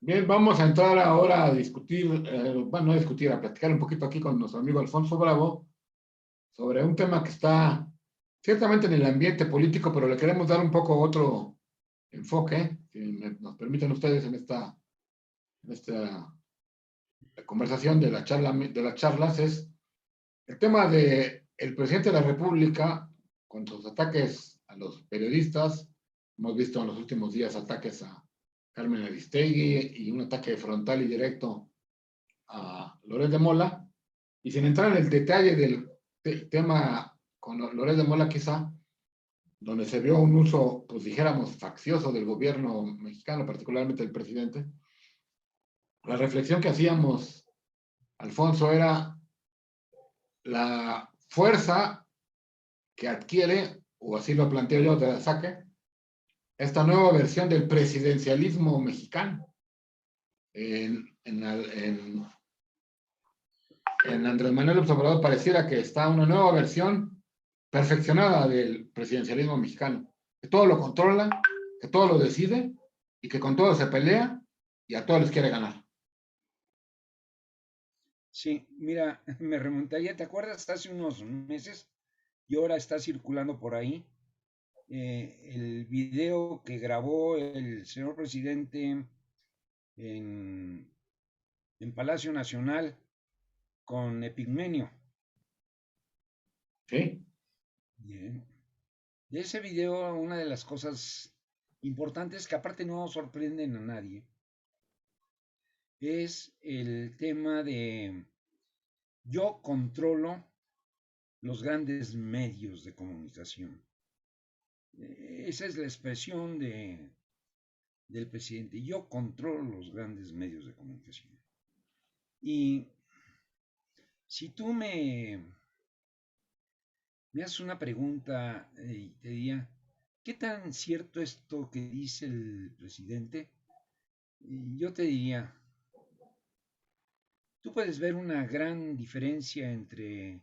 Bien, vamos a entrar ahora a discutir, bueno, no a discutir, a platicar un poquito aquí con nuestro amigo Alfonso Bravo sobre un tema que está ciertamente en el ambiente político, pero le queremos dar un poco otro enfoque, si nos permiten ustedes en esta conversación de la charla, de las charlas, es el tema de el presidente de la República con sus ataques a los periodistas. Hemos visto en los últimos días ataques a Carmen Aristegui y un ataque frontal y directo a Loret de Mola, y sin entrar en el detalle del tema con Loret de Mola quizá, donde se vio un uso, pues dijéramos, faccioso del gobierno mexicano, particularmente el presidente, la reflexión que hacíamos, Alfonso, era la fuerza que adquiere, o así lo planteo yo de saque, esta nueva versión del presidencialismo mexicano. En Andrés Manuel López Obrador pareciera que está una nueva versión perfeccionada del presidencialismo mexicano, que todo lo controla, que todo lo decide y que con todo se pelea y a todos les quiere ganar. Sí, mira, me remontaría, ¿te acuerdas? Hace unos meses y ahora está circulando por ahí el video que grabó el señor presidente en, en Palacio Nacional con Epigmenio. ¿Sí? Bien. De ese video, una de las cosas importantes que aparte no sorprenden a nadie es el tema de yo controlo los grandes medios de comunicación. Esa es la expresión del presidente. Yo controlo los grandes medios de comunicación. Y si tú me haces una pregunta y te diría, ¿qué tan cierto esto que dice el presidente? Y yo te diría, tú puedes ver una gran diferencia entre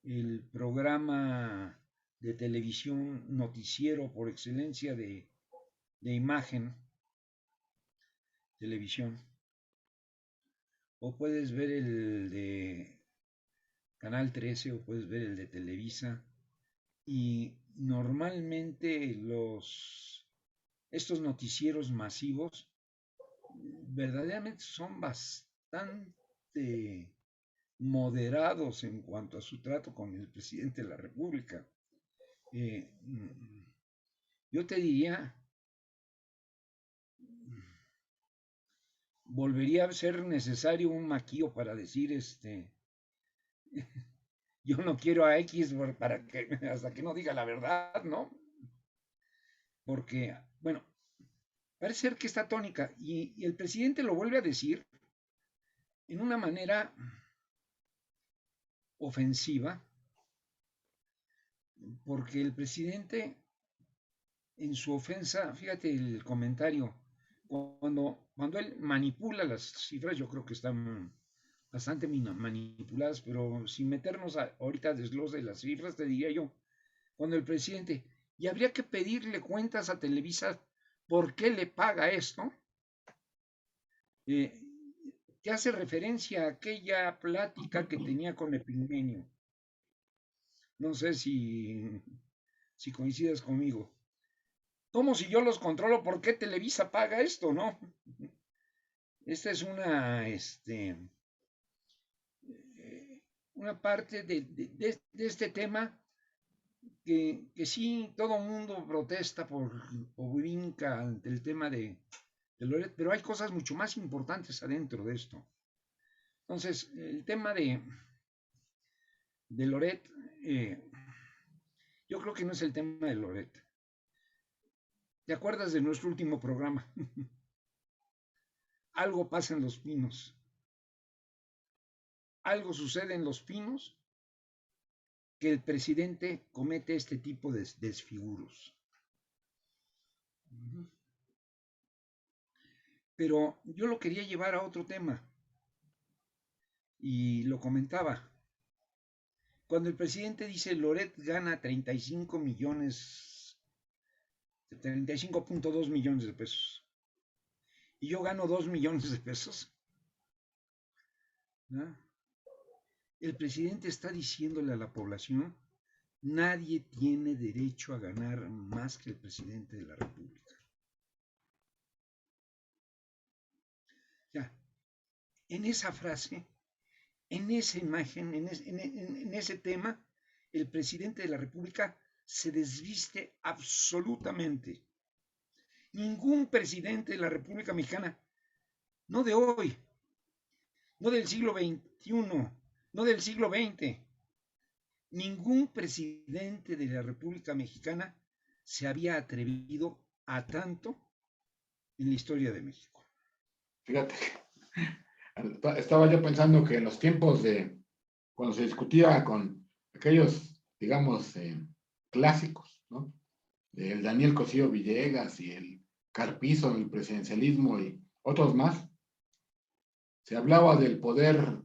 el programa de televisión noticiero por excelencia de imagen, televisión, o puedes ver el de Canal 13 o puedes ver el de Televisa y normalmente estos noticieros masivos verdaderamente son bastante moderados en cuanto a su trato con el presidente de la República. Eh, yo te diría, volvería a ser necesario un maquillo para decir, yo no quiero a X para que, hasta que no diga la verdad, ¿no? Porque, bueno, parece ser que está tónica y el presidente lo vuelve a decir en una manera ofensiva, porque el presidente en su ofensa, fíjate el comentario, cuando él manipula las cifras, yo creo que están bastante manipuladas, pero sin meternos ahorita a desglose de las cifras, te diría yo, cuando el presidente, y habría que pedirle cuentas a Televisa por qué le paga esto, eh, que hace referencia a aquella plática que tenía con Epigmenio. No sé si coincidas conmigo. Como si yo los controlo, ¿por qué Televisa paga esto, no? Esta es una parte de este tema que sí todo el mundo protesta o brinca ante el tema de Loret, pero hay cosas mucho más importantes adentro de esto. Entonces, el tema de Loret, yo creo que no es el tema de Loret. ¿Te acuerdas de nuestro último programa? Algo pasa en Los Pinos. Algo sucede en Los Pinos que el presidente comete este tipo de desfiguros. Pero yo lo quería llevar a otro tema y lo comentaba. Cuando el presidente dice Loret gana 35 millones, 35.2 millones de pesos, y yo gano 2 millones de pesos, ¿no? El presidente está diciéndole a la población, nadie tiene derecho a ganar más que el presidente de la República. Ya, en esa frase, en esa imagen, en ese tema, el presidente de la República se desviste absolutamente. Ningún presidente de la República Mexicana, no de hoy, no del siglo XXI, no del siglo XX, ningún presidente de la República Mexicana se había atrevido a tanto en la historia de México. Fíjate, estaba yo pensando que en los tiempos cuando se discutía con aquellos, digamos, clásicos, ¿no? El Daniel Cosío Villegas y el Carpizo en el presidencialismo y otros más, se hablaba del poder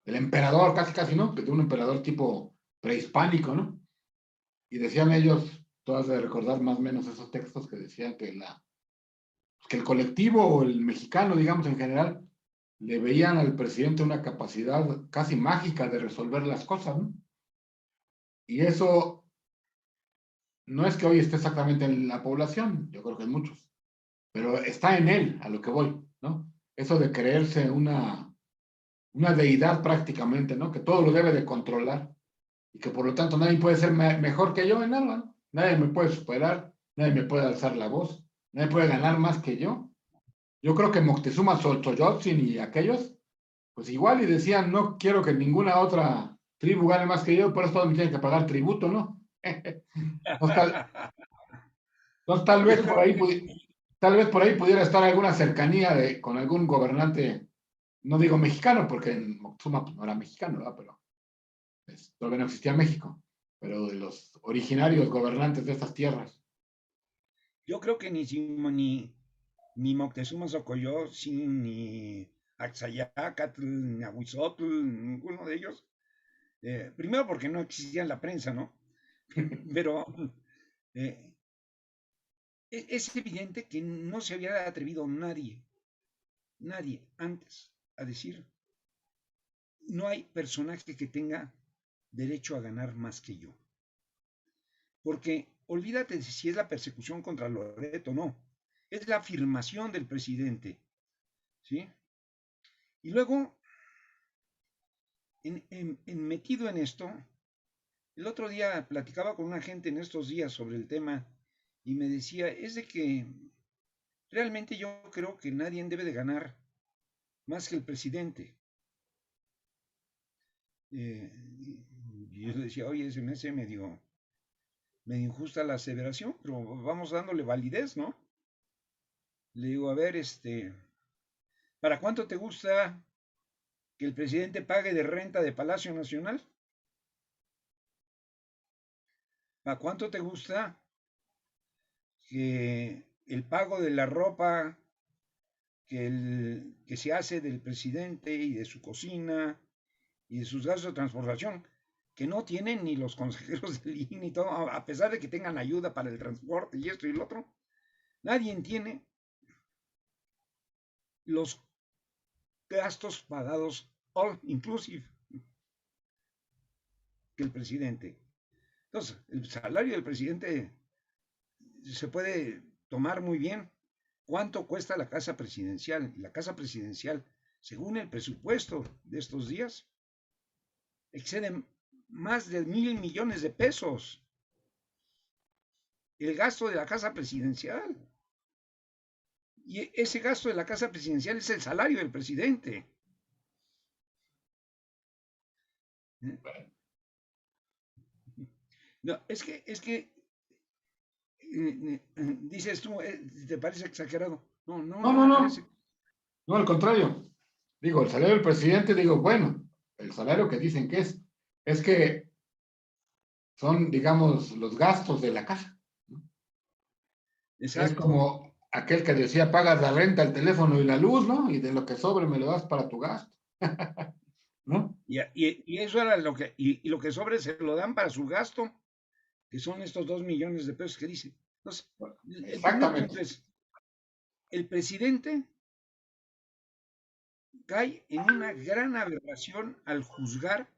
del emperador, casi casi, ¿no? De un emperador tipo prehispánico, ¿no? Y decían ellos, tú has de recordar más o menos esos textos que decían que el colectivo o el mexicano, digamos en general, le veían al presidente una capacidad casi mágica de resolver las cosas, ¿no? Y eso no es que hoy esté exactamente en la población, yo creo que en muchos, pero está en él, a lo que voy, ¿no? Eso de creerse una deidad prácticamente, ¿no? Que todo lo debe de controlar y que por lo tanto nadie puede ser mejor que yo en nada, ¿no? Nadie me puede superar, nadie me puede alzar la voz, nadie puede ganar más que yo. Yo creo que Moctezuma Xochoyotzin y aquellos, pues igual y decían, no quiero que ninguna otra tribu gane más que yo, por eso todos me tienen que pagar tributo, ¿no? Entonces, tal vez Yo por creo ahí, que tal vez por ahí pudiera estar alguna cercanía con algún gobernante, no digo mexicano, porque Moctezuma pues, no era mexicano, ¿verdad? Pero todavía no existía México, pero de los originarios gobernantes de estas tierras. yo creo que ni Moctezuma Xocoyotzin, ni Axayácatl, ni Ahuizotl, ninguno de ellos. Primero porque no existía la prensa, ¿no? Pero eh, es evidente que no se había atrevido nadie antes a decir, no hay personaje que tenga derecho a ganar más que yo. Porque olvídate de si es la persecución contra Loreto o no, es la afirmación del presidente, ¿sí? Y luego, metido en esto, el otro día platicaba con una gente en estos días sobre el tema y me decía, es de que realmente yo creo que nadie debe de ganar más que el presidente. Y yo le decía, oye, se me hace medio injusta la aseveración, pero vamos dándole validez, ¿no? Le digo, a ver, ¿para cuánto te gusta que el presidente pague de renta de Palacio Nacional? ¿Para cuánto te gusta que el pago de la ropa que se hace del presidente y de su cocina y de sus gastos de transportación, que no tienen ni los consejeros del INE y todo, a pesar de que tengan ayuda para el transporte y esto y el otro, nadie tiene los gastos pagados all inclusive que el presidente? Entonces, el salario del presidente se puede tomar muy bien. ¿Cuánto cuesta la casa presidencial? Y la casa presidencial, según el presupuesto de estos días, excede más de 1,000 millones de pesos. El gasto de la casa presidencial. Y ese gasto de la casa presidencial es el salario del presidente. No, dices tú, ¿te parece exagerado? No, No, no no, me no, parece. no, al contrario. Digo, el salario del presidente, digo, bueno, el salario que dicen que es que son, digamos, los gastos de la casa, ¿no? Es Exacto. como aquel que decía, pagas la renta, el teléfono y la luz, ¿no? Y de lo que sobre me lo das para tu gasto, ¿no? Y eso era y lo que sobre se lo dan para su gasto, que son estos 2 millones de pesos que dice. Entonces, el primer punto Exactamente. es, el presidente cae en una gran aberración al juzgar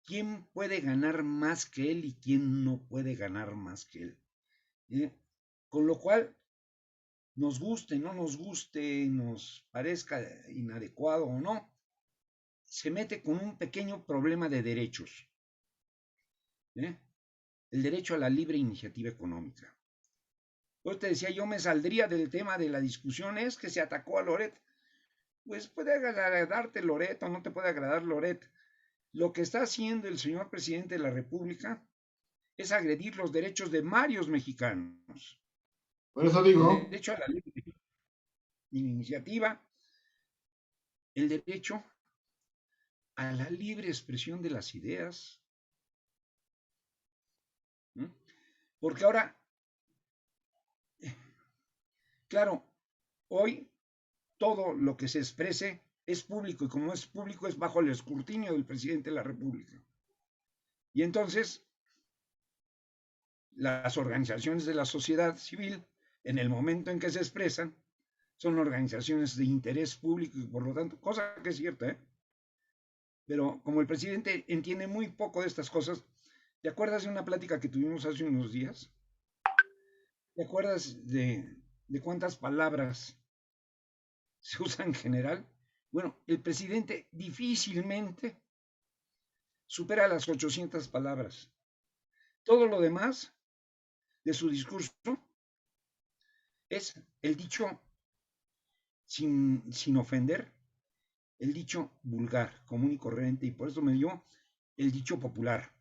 quién puede ganar más que él y quién no puede ganar más que él. ¿Eh? Con lo cual, nos guste, no nos guste, nos parezca inadecuado o no, se mete con un pequeño problema de derechos. ¿Eh? El derecho a la libre iniciativa económica. Pues te decía, yo me saldría del tema de la discusión, es que se atacó a Loret. Pues puede agradarte Loret o no te puede agradar Loret. Lo que está haciendo el señor presidente de la República es agredir los derechos de varios mexicanos. Por eso El digo, derecho a la libre iniciativa, el derecho a la libre expresión de las ideas. ¿Mm? Porque ahora, claro, hoy todo lo que se exprese es público y como es público es bajo el escrutinio del presidente de la República. Y entonces, las organizaciones de la sociedad civil, en el momento en que se expresan, son organizaciones de interés público y por lo tanto, cosa que es cierta, ¿eh? Pero como el presidente entiende muy poco de estas cosas, ¿te acuerdas de una plática que tuvimos hace unos días? ¿Te acuerdas de cuántas palabras se usan en general? Bueno, el presidente difícilmente supera las 800 palabras. Todo lo demás de su discurso es el dicho sin ofender, el dicho vulgar, común y corriente, y por eso me dio el dicho popular.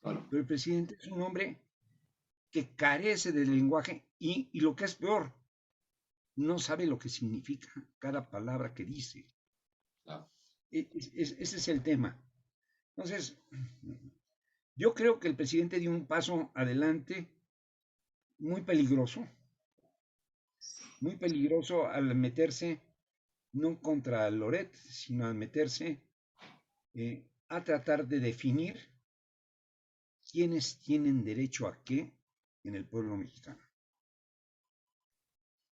claro, Pero el presidente es un hombre que carece del lenguaje y lo que es peor, no sabe lo que significa cada palabra que dice. claro. Ese es el tema. Entonces, yo creo que el presidente dio un paso adelante muy peligroso al meterse no contra Loret, sino al meterse a tratar de definir quiénes tienen derecho a qué en el pueblo mexicano.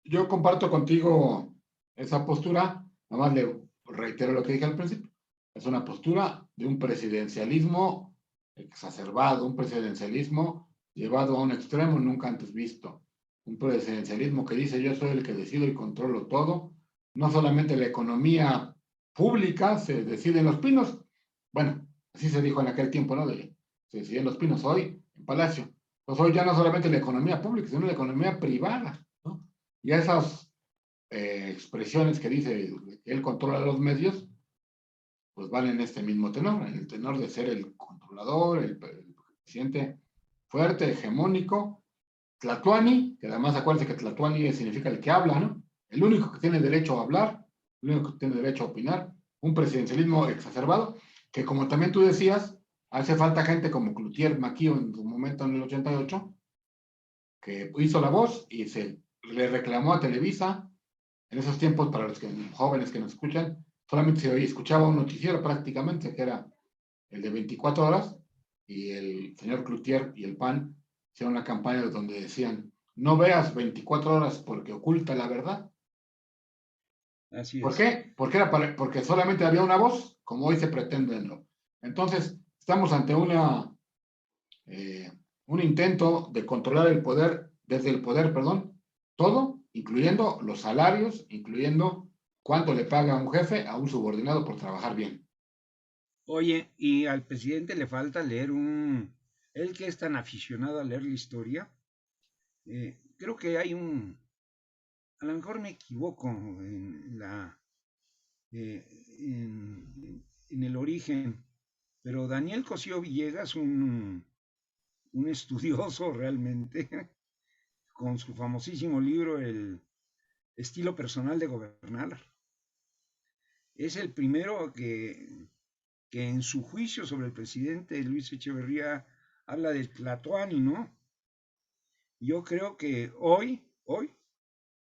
Yo comparto contigo esa postura, nada más le reitero lo que dije al principio. Es una postura de un presidencialismo exacerbado, un presidencialismo llevado a un extremo nunca antes visto. Un presidencialismo que dice yo soy el que decido y controlo todo. No solamente la economía pública se decide en Los Pinos. Bueno, así se dijo en aquel tiempo, ¿no? Se decide en Los Pinos hoy, en Palacio. Pues hoy ya no solamente la economía pública, sino la economía privada, ¿no? Y esas expresiones que dice que él controla los medios, pues van en este mismo tenor, en el tenor de ser el controlador, el presidente fuerte, hegemónico, Tlatuani, que además acuérdense que Tlatuani significa el que habla, ¿no? El único que tiene derecho a hablar, el único que tiene derecho a opinar, un presidencialismo exacerbado, que como también tú decías, hace falta gente como Cloutier Maquio en su momento en el 88, que hizo la voz y se le reclamó a Televisa. En esos tiempos, para los jóvenes que nos escuchan, solamente se escuchaba un noticiero prácticamente, que era el de 24 horas, y el señor Cloutier y el PAN hicieron una campaña donde decían, no veas 24 horas porque oculta la verdad. Así ¿Por es. qué? Porque solamente había una voz, como hoy se pretende. ¿No? Entonces, estamos ante un intento de controlar el poder, desde el poder, perdón, todo, incluyendo los salarios, incluyendo cuánto le paga un jefe a un subordinado por trabajar bien. Oye, y al presidente le falta leer él que es tan aficionado a leer la historia, creo que hay a lo mejor me equivoco eh, en el origen, pero Daniel Cosío Villegas, un estudioso realmente, con su famosísimo libro El estilo personal de gobernar, es el primero que en su juicio sobre el presidente Luis Echeverría habla del Tlatoani, ¿no? Yo creo que hoy,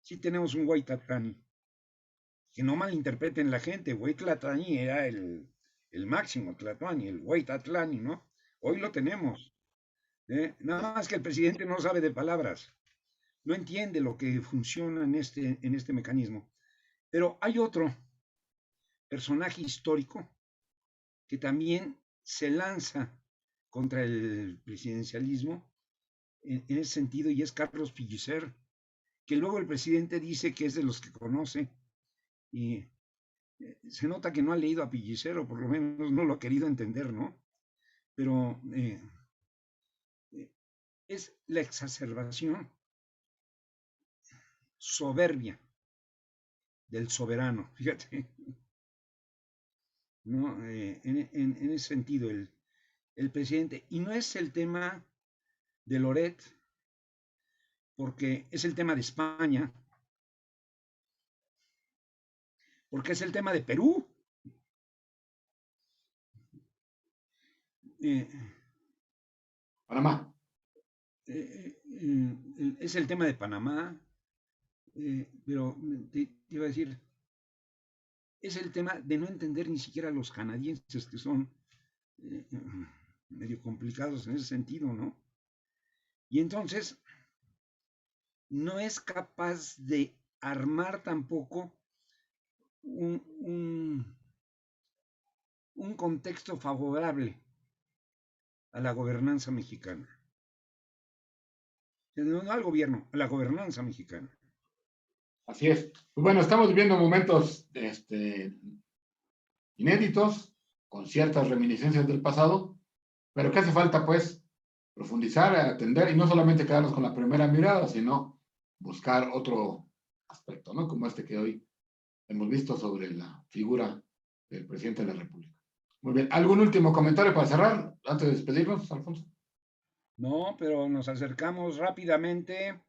sí tenemos un Huaytatlani. Que no malinterpreten la gente, Huaytatlani era el máximo Tlatoani, el Huaytatlani, ¿no? Hoy lo tenemos. Nada más que el presidente no sabe de palabras. no entiende lo que funciona en este mecanismo. Pero hay otro personaje histórico que también se lanza contra el presidencialismo en ese sentido, y es Carlos Pellicer, que luego el presidente dice que es de los que conoce, y se nota que no ha leído a Pellicer, o por lo menos no lo ha querido entender, ¿no? Pero es la exacerbación soberbia del soberano, fíjate, ¿no? En ese sentido, el presidente, y no es el tema de Loret, porque es el tema de España, porque es el tema de Perú, eh, Panamá. es el tema de Panamá, pero te iba a decir, es el tema de no entender ni siquiera a los canadienses, que son eh, medio complicados en ese sentido, ¿no? Y entonces no es capaz de armar tampoco un, un, un contexto favorable a la gobernanza mexicana. No al gobierno, a la gobernanza mexicana. Así es. Pues bueno, estamos viviendo momentos inéditos, con ciertas reminiscencias del pasado, pero que hace falta, pues, profundizar, atender y no solamente quedarnos con la primera mirada, sino buscar otro aspecto, ¿no? Como este que hoy hemos visto sobre la figura del presidente de la República. Muy bien. ¿Algún último comentario para cerrar antes de despedirnos, Alfonso? No, pero nos acercamos rápidamente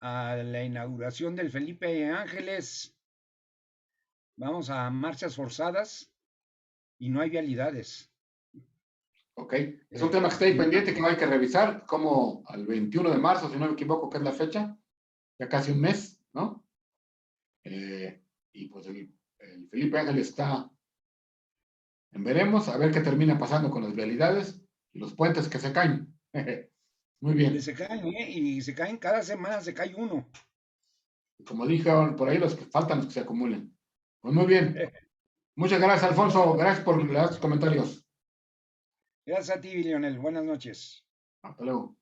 a la inauguración del Felipe Ángeles. Vamos a marchas forzadas y no hay vialidades. Ok. Es un tema que está ahí pendiente, que hay que revisar, como al 21 de marzo, si no me equivoco, que es la fecha, ya casi un mes, ¿no? Y pues el Felipe Ángeles está en veremos, a ver qué termina pasando con las vialidades y los puentes que se caen. Muy Que bien. se caen, y se caen cada semana, se cae uno. Como dije por ahí, los que faltan, los que se acumulen. Pues muy bien. Muchas gracias, Alfonso. Gracias por los comentarios. Gracias a ti, Lionel. Buenas noches. Hasta luego.